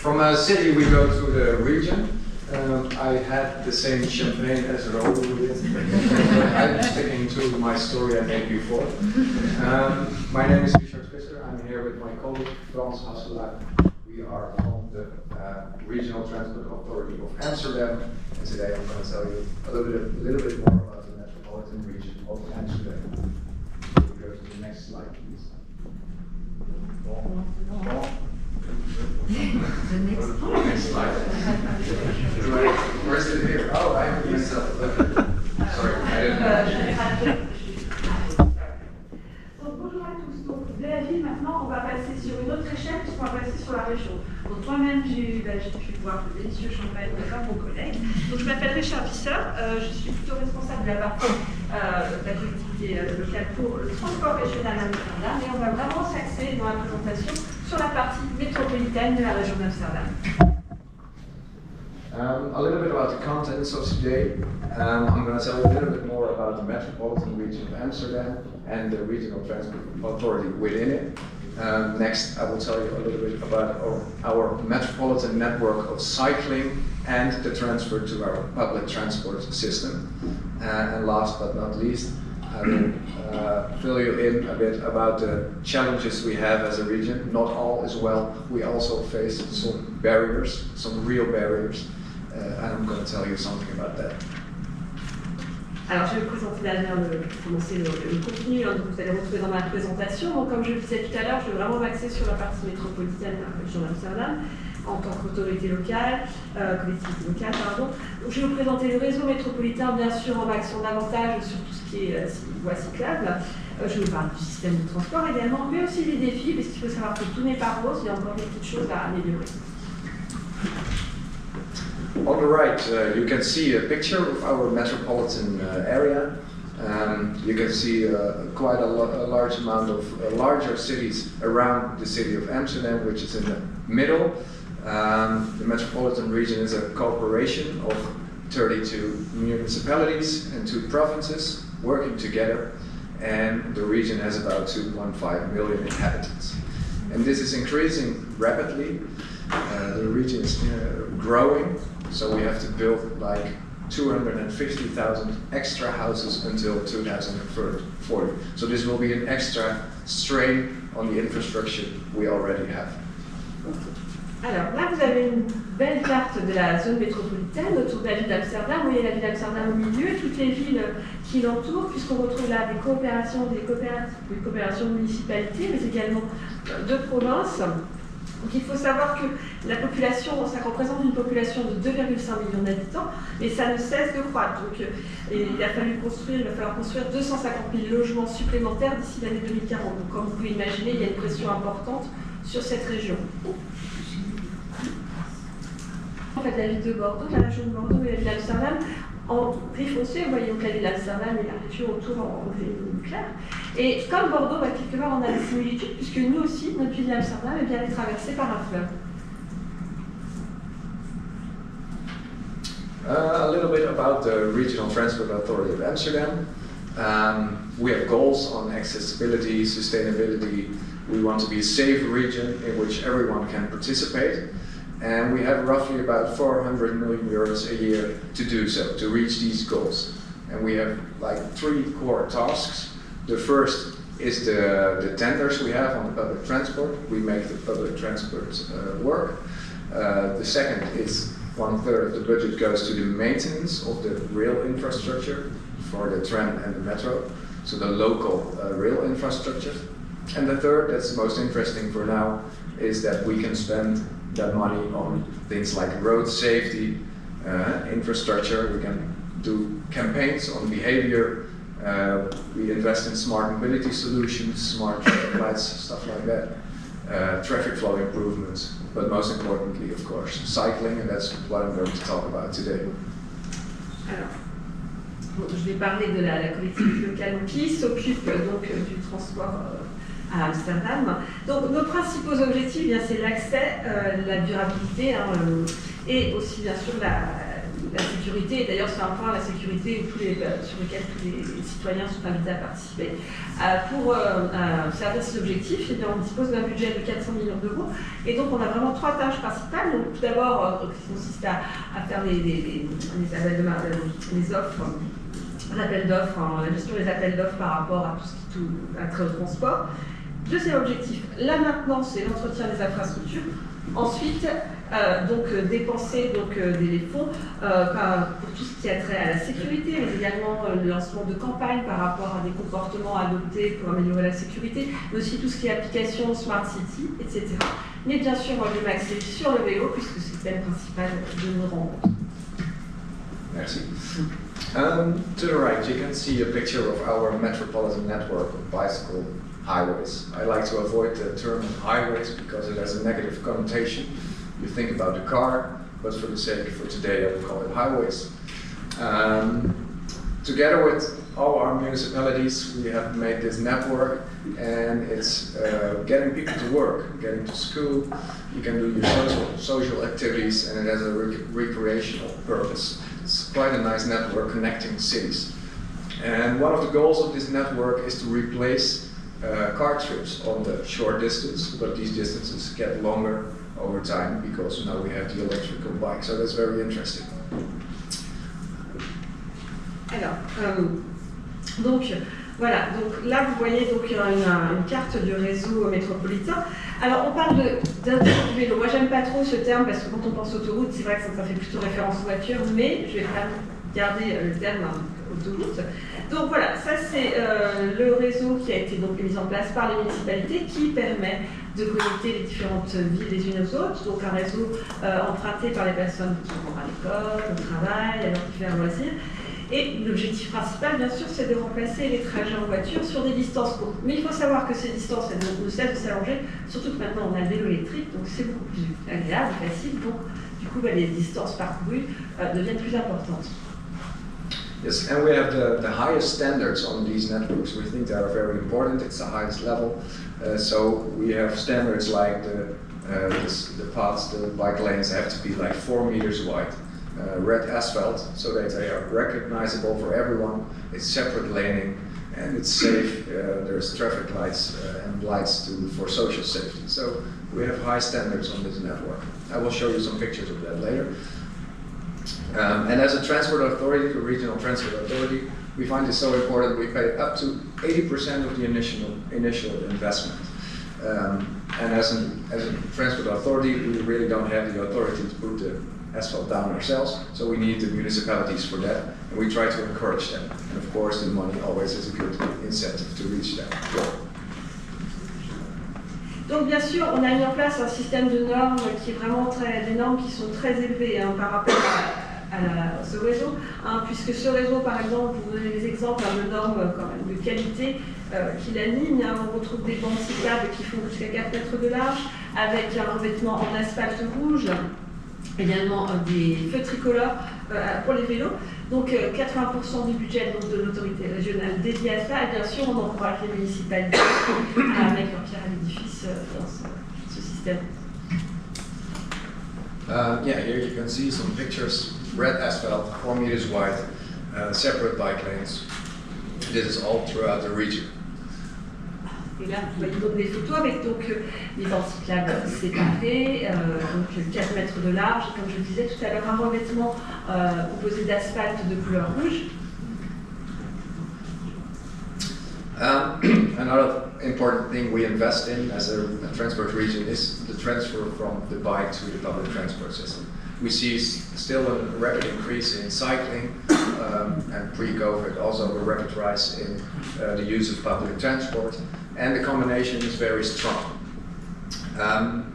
From a city we go to the region. I had the same champagne as Rode did. I'm sticking to my story I made before. My name is Richard Visser. I'm here with my colleague Frans Hasselaar. We are from the Regional Transport Authority of Amsterdam, and today I'm going to tell you a little bit more about the metropolitan region of Amsterdam. So we go to the next slide, please. The next slide. Where's it here? Oh, I have it myself. Sorry, I didn't know. Bonjour à tous. Donc, de la ville, maintenant, on va passer sur une autre échelle, puisqu'on va passer sur la région. Donc, moi-même, j'ai pu boire le délicieux champagne de mon collègue. Donc, je m'appelle Richard Visser. Je suis plutôt responsable de la partie de la collectivité locale pour le transport régional à Amsterdam. Et on va vraiment s'axer dans la présentation sur la partie métropolitaine de la région d'Amsterdam. A little bit about the contents of today. I'm going to tell you a little bit more about the metropolitan region of Amsterdam and the regional transport authority within it. Next, I will tell you a little bit about our metropolitan network of cycling and the transfer to our public transport system. And last but not least, I will fill you in a bit about the challenges we have as a region. Not all is well. We also face some barriers, some real barriers. And I'm going to tell you something about that. Alors, je vais vous présenter commencer le contenu que vous allez retrouver dans ma présentation. Donc, comme je le disais tout à l'heure, je vais vraiment m'axer sur la partie métropolitaine de la région d'Amsterdam en tant qu'autorité locale, collectivité locale, pardon. Donc, je vais vous présenter le réseau métropolitain, bien sûr, en m'axant davantage sur tout ce qui est voies cyclables. Je vais vous parler du système de transport également, mais aussi des défis, parce qu'il faut savoir que tout n'est pas rose, il y a encore des petites choses à améliorer. On the right, you can see a picture of our metropolitan area. You can see quite a large amount of larger cities around the city of Amsterdam, which is in the middle. The metropolitan region is a corporation of 32 municipalities and 2 provinces working together, and the region has about 2.5 million inhabitants. And this is increasing rapidly. The region is growing. So we have to build like 250,000 extra houses until 2040. So this will be an extra strain on the infrastructure we already have. Alors là, vous avez une belle carte de la zone métropolitaine autour de la ville d'Amsterdam. Vous voyez la ville d'Amsterdam au milieu, toutes les villes qui l'entourent, puisqu'on retrouve là des coopérations de municipalités, mais également de provinces. Donc il faut savoir que la population, ça représente une population de 2,5 millions d'habitants, mais ça ne cesse de croître. Donc il va falloir construire 250 000 logements supplémentaires d'ici l'année 2040. Donc comme vous pouvez imaginer, il y a une pression importante sur cette région. En fait, la ville de Bordeaux, la région de Bordeaux et la ville d'Amsterdam, en gris foncé, vous voyez donc la ville d'Amsterdam et la région autour en gris clair. Et comme Bordeaux, quelque part, on a des similitudes, puisque nous aussi, notre ville d'Amsterdam est bien traversée par un fleuve. A little bit about the Regional Transport Authority of Amsterdam. We have goals on accessibility, sustainability. We want to be a safe region in which everyone can participate. And we have roughly about 400 million euros a year to do so, to reach these goals. And we have like 3 core tasks. The first is the tenders we have on the public transport. We make the public transport work. The second is 1/3 of the budget goes to the maintenance of the rail infrastructure for the tram and the metro, so the local rail infrastructure. And the third, that's the most interesting for now, is that we can spend that money on things like road safety, infrastructure. We can do campaigns on behavior. We invest in smart mobility solutions, smart traffic lights, stuff like that. Traffic flow improvements, but most importantly, of course, cycling, and that's what I'm going to talk about today. Alors, je vais parler de la collectivité locale qui s'occupe donc du transport à Amsterdam. Donc nos principaux objectifs, c'est l'accès, la durabilité et aussi bien sûr la sécurité, et d'ailleurs c'est un point, la sécurité sur lequel tous les citoyens sont invités à participer. Pour servir ces objectifs, eh bien, on dispose d'un budget de 400 millions d'euros, et donc on a vraiment 3 tâches principales. Donc, tout d'abord, qui consiste à faire les offres, l'appel d'offres, la gestion des appels d'offres par rapport à tout ce qui a trait au transport. Deuxième objectif, la maintenance et l'entretien des infrastructures. Ensuite, dépenser des fonds pour tout ce qui a trait à la sécurité, mais également le lancement de campagnes par rapport à des comportements adoptés pour améliorer la sécurité, mais aussi tout ce qui est application Smart City, etc. Mais bien sûr, moi je vais m'axer sur le vélo, puisque c'est le thème principal de nos rencontres. Merci. To the right, you can see a picture of our metropolitan network of bicycle highways. I like to avoid the term highways because it has a negative connotation. You think about the car, but for the sake for today, I will call it highways. Together with all our municipalities, we have made this network, and it's getting people to work, getting to school. You can do your social activities, and it has a recreational purpose. It's quite a nice network connecting cities. And one of the goals of this network is to replace car trips on the short distance, but these distances get longer over time because now we have the electrical bike, so that's very interesting. Alors, voilà, donc là vous voyez donc une carte du réseau métropolitain. Alors on parle d'autoroute vélo. Moi j'aime pas trop ce terme parce que quand on pense autoroute, c'est vrai que ça fait plutôt référence aux voitures, mais je vais quand même garder le terme autoroute. Donc voilà, ça c'est le réseau qui a été donc mis en place par les municipalités qui permet de connecter les différentes villes les unes aux autres. Donc un réseau emprunté par les personnes qui vont à l'école, au travail, à leurs différents loisirs. Et l'objectif principal, bien sûr, c'est de remplacer les trajets en voiture sur des distances courtes. Mais il faut savoir que ces distances, elles ne cessent de s'allonger, surtout que maintenant on a le vélo électrique, donc c'est beaucoup plus agréable, facile. Donc, du coup, les distances parcourues deviennent plus importantes. Yes, and we have the highest standards on these networks. We think they are very important. It's the highest level. So we have standards like the paths, the bike lanes have to be like 4 meters wide. Red asphalt, so that they are recognizable for everyone. It's separate laning, and it's safe. There's traffic lights and lights for social safety. So we have high standards on this network. I will show you some pictures of that later. And as a transport authority, the regional transport authority, we find it so important. We pay up to 80% of the initial investment. And as a transport authority, we really don't have the authority to put the asphalt down ourselves, so we need the municipalities for that, and we try to encourage them. And of course, the money always is a good incentive to reach that goal. Donc bien sûr, on a mis en place un système de normes qui est vraiment des normes qui sont très élevées par rapport à ce réseau, puisque ce réseau, par exemple, vous donnez des exemples de normes quand même de qualité qui l'animent. On retrouve des bandes cyclables qui font jusqu'à 4 mètres de large, avec un revêtement en asphalte rouge, également des feux tricolores pour les vélos. Donc 80% du budget donc, de l'autorité régionale dédié à ça, et bien sûr on encourage les municipalités à mettre leur pierre à l'édifice dans ce système. Yeah, here you can see some pictures. Red asphalt, 4 meters wide, separate bike lanes. This is all throughout the region. Et là, vous voyez donc des photos avec donc, les bandes cyclables séparées, donc 4 mètres de large, et comme je le disais tout à l'heure, un revêtement composé d'asphalte de couleur rouge. Another important thing we invest in as a transport region is the transfer from the bike to the public transport system. We see still a rapid increase in cycling, and pre-COVID also a rapid rise in the use of public transport, and the combination is very strong.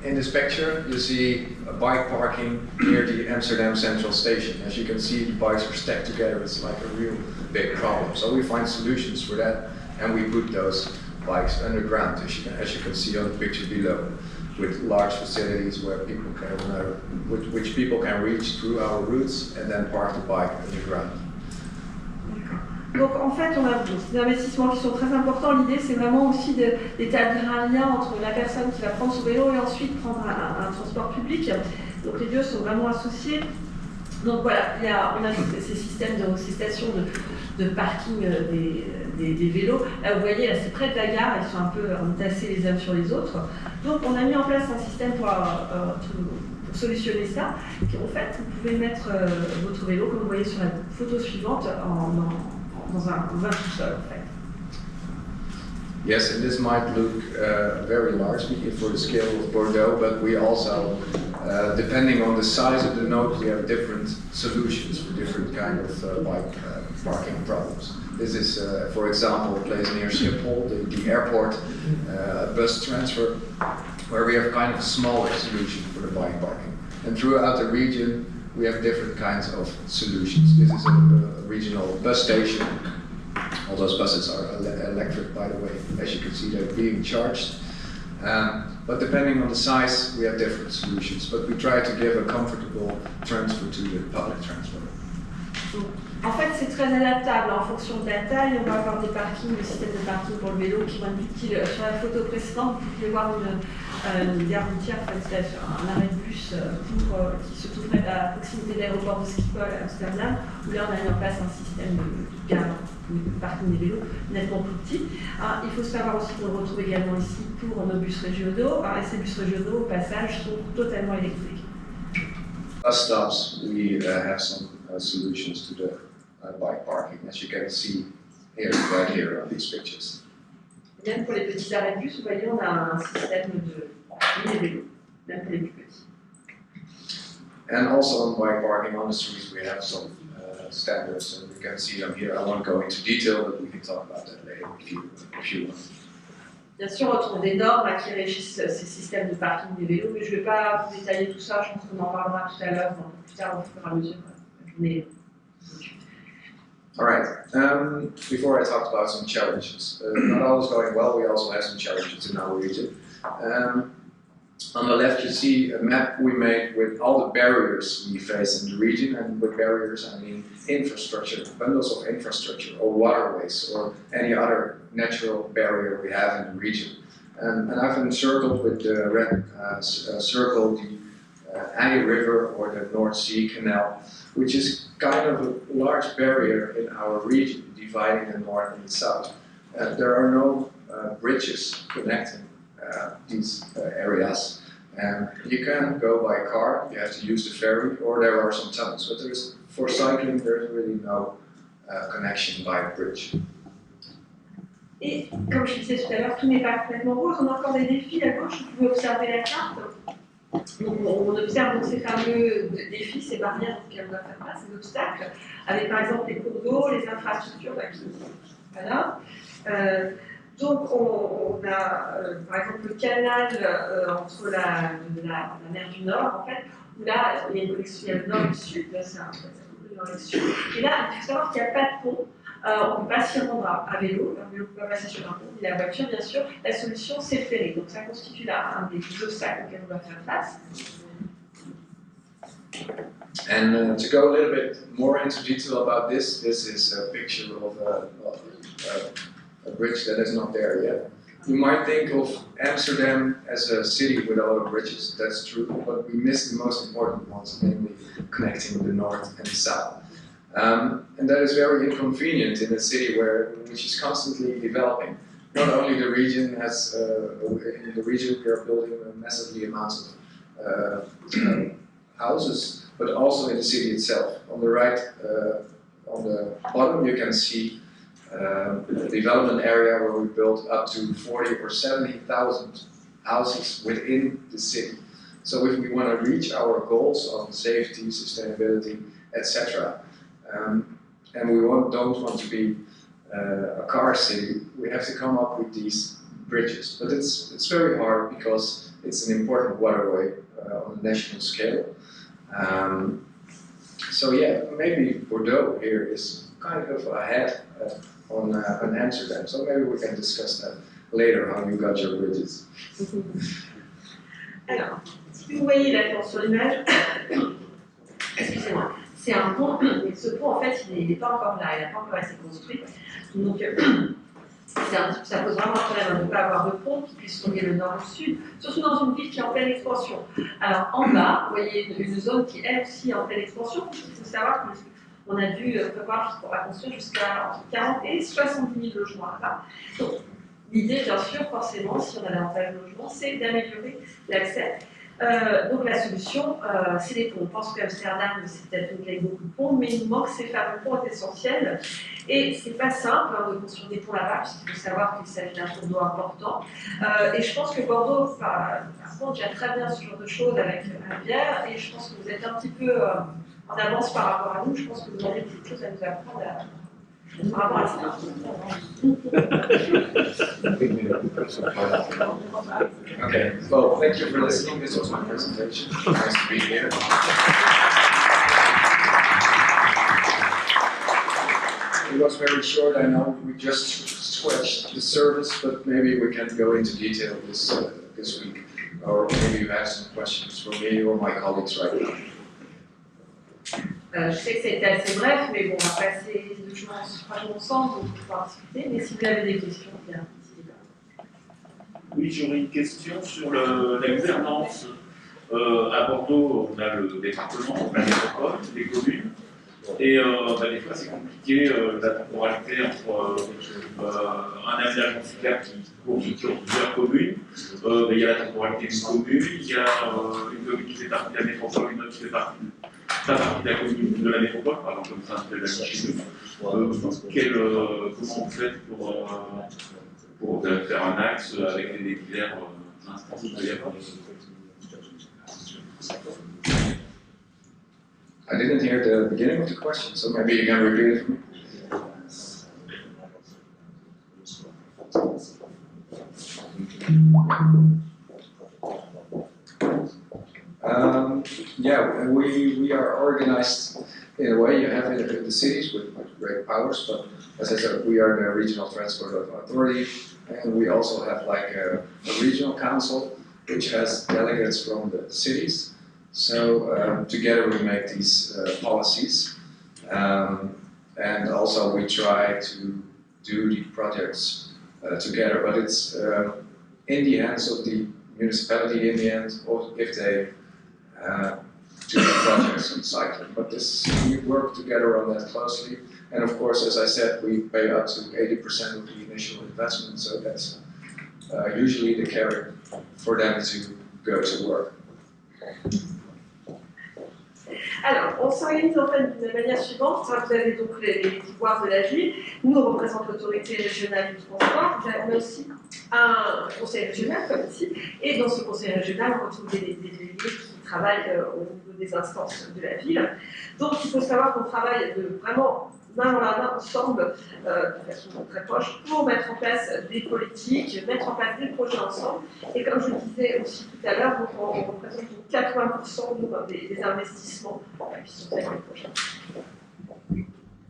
In this picture you see a bike parking near the Amsterdam Central Station. As you can see, the bikes are stacked together. It's like a real big problem. So we find solutions for that, and we put those bikes underground, as you can see on the picture below, with large facilities where people can, which people can reach through our routes and then park the bike underground. Donc en fait, on a des investissements qui sont très importants. L'idée, c'est vraiment aussi d'établir un lien entre la personne qui va prendre son vélo et ensuite prendre un transport public. Donc les deux sont vraiment associés. Donc voilà, on a ces systèmes ces stations de parking des vélos. Là, vous voyez, là, c'est près de la gare, ils sont un peu entassés les uns sur les autres. Donc on a mis en place un système pour solutionner ça. En fait, vous pouvez mettre votre vélo, comme vous voyez sur la photo suivante, dans un sous-sol, en fait. Yes, and this might look very large for the scale of Bordeaux, but we also, depending on the size of the node, we have different solutions for different kind of bike parking problems. This is, for example, a place near Schiphol, the airport bus transfer, where we have kind of a smaller solution for the bike parking. And throughout the region, we have different kinds of solutions. This is a regional bus station. All those buses are electric, by the way. As you can see, they're being charged. But depending on the size, we have different solutions. But we try to give a comfortable transfer to the public transport. En fait, c'est très adaptable en fonction de la taille. On va avoir des parkings, des systèmes de parking pour le vélo qui vont être utiles. Sur la photo précédente, vous pouvez voir une gare routière, un arrêt de bus qui se trouverait à proximité de l'aéroport de Schiphol à Amsterdam, où là on a mis en place un système de gare, de parking des vélos nettement plus petit. Il faut savoir aussi qu'on le retrouve également ici pour nos bus régionaux. Et ces bus régionaux, au passage, sont totalement électriques. Bus stops, we have some solutions to the bike parking, as you can see here, right here on these pictures. Même pour les petits arrêts de bus, vous voyez, on a un système de parking des vélos, même pour les plus petits. And also on bike parking on the streets, we have some standards, and we can see them here. I won't go into detail, but we can talk about that later if you want. Bien sûr, on retrouve des normes qui régissent ces systèmes de parking des vélos, mais je ne vais pas vous détailler tout ça, je pense qu'on en parlera tout à l'heure, plus tard au fur et à mesure. All right, before I talked about some challenges, not all is going well, we also have some challenges in our region. On the left you see a map we made with all the barriers we face in the region, and with barriers I mean infrastructure, bundles of infrastructure or waterways or any other natural barrier we have in the region. And I've encircled with the red circle the Annie River or the North Sea Canal, which is kind of a large barrier in our region, dividing the north and the south. There are no bridges connecting these areas. You can go by car, you have to use the ferry, or there are some tunnels. But for cycling, there's really no connection by bridge. Et comme je disais tout à l'heure, tout n'est pas complètement rose. On a encore des défis à gauche. Vous pouvez observer la carte. Donc, on observe donc ces fameux défis, ces barrières auxquelles on doit faire face, ces obstacles, avec par exemple les cours d'eau, les infrastructures. Voilà. Donc, on a par exemple le canal entre la mer du Nord, en fait, où là, il y a une connexion, il y a le Nord et le Sud, là, c'est un peu le Nord et le Sud. Et là, il faut savoir qu'il n'y a pas de pont. On ne peut pas s'y rendre à vélo, un vélo peut pas passer sur un pont, ni la voiture bien sûr. La solution c'est le ferry, donc ça constitue là un des obstacles auxquels on doit faire face. And to go a little bit more into detail about this is a picture of a bridge that is not there yet. You might think of Amsterdam as a city with a lot of bridges, that's true, but we miss the most important ones, namely connecting the north and the south. And that is very inconvenient in a city which is constantly developing. Not only the region has, in the region we are building massively amounts of houses, but also in the city itself. On the right, on the bottom you can see a development area where we built up to 40 or 70,000 houses within the city. So if we want to reach our goals on safety, sustainability, etc., and we don't want to be a car city, we have to come up with these bridges. But it's very hard because it's an important waterway on a national scale. So yeah, maybe Bordeaux here is kind of ahead on Amsterdam. So maybe we can discuss that later, how you got your bridges. Alors, si vous voyez là sur l'image, excusez-moi. C'est un pont, et ce pont en fait il n'est pas encore là, il n'a pas encore été construit. Donc Ça pose vraiment un problème de ne pas avoir de pont qui puisse relier le nord au sud, surtout dans une ville qui est en pleine expansion. Alors en bas, vous voyez une zone qui elle aussi est en pleine expansion, puisqu'il faut savoir qu'on a dû prévoir qu'on va construire jusqu'à entre 40 et 70 000 logements là-bas. Donc l'idée, bien sûr, forcément, si on a davantage de logements, c'est d'améliorer l'accès. Donc la solution, c'est les ponts. On pense qu'Amsterdam, c'est peut-être une avec beaucoup de ponts, mais il manque ces fameux ponts essentiels. Et c'est pas simple de construire des ponts là-bas, puisqu'il faut savoir qu'il s'agit d'un cours d'eau important. Et je pense que Bordeaux, par contre, gère très bien ce genre de choses avec la bière, et je pense que vous êtes un petit peu en avance par rapport à nous. Je pense que vous avez des choses à nous apprendre par rapport à ça. Okay, well, thank you for listening. This was my presentation. Nice to be here. It was very short, I know. We just scratched the surface, but maybe we can go into detail this week. Or maybe you have some questions for me or my colleagues right now. Je sais que c'était assez bref, mais bon, on va passer les documents ensemble pour pouvoir discuter. Mais si vous avez des questions, bien, n'hésitez pas. Oui, j'aurais une question sur la gouvernance. À Bordeaux, on a le département, la métropole, les communes. Et des fois, c'est compliqué, la temporalité entre un aménagement cyclable qui court sur plusieurs communes. Il y a la temporalité d'une commune, il y a une commune qui fait partie de la métropole, une autre qui fait partie de la commune de la métropole, par exemple, comme ça, c'est la chez nous. Comment vous faites pour faire un axe avec les divers instances qu'il peut y avoir? I didn't hear the beginning of the question, so maybe you can repeat it for me. Yeah, we are organized in a way. You have it in the cities with great powers, but as I said, we are the Regional Transport Authority, and we also have like a regional council, which has delegates from the cities. So together we make these policies, and also we try to do the projects together. But it's in the hands of the municipality in the end, or if they do the projects on cycling. But we work together on that closely, and of course, as I said, we pay up to 80% of the initial investment. So that's usually the carrot for them to go to work. Alors, on s'organise en fait d'une manière suivante. Vous avez donc les pouvoirs de la ville. Nous, on représente l'autorité régionale du transport. On a aussi un conseil régional, comme ici. Et dans ce conseil régional, on retrouve des délégués qui travaillent au niveau des instances de la ville. Donc, il faut savoir qu'on travaille vraiment main dans la main ensemble, de façon très proche, pour mettre en place des politiques, mettre en place des projets ensemble. Et comme je le disais aussi tout à l'heure, on représente 80% des investissements qui sont faits dans les projets.